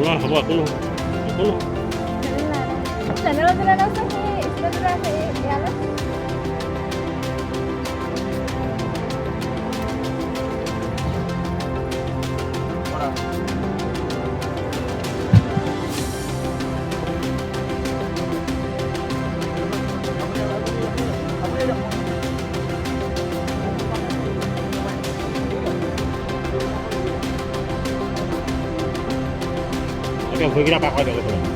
নহয় হ'ব একো নহয় একো নহয় চেনেলত দিলে আছে সেই ষ্টেজত আছে ইয়ালৈ ভৰিকেইটা পাক কৰি দিয়ক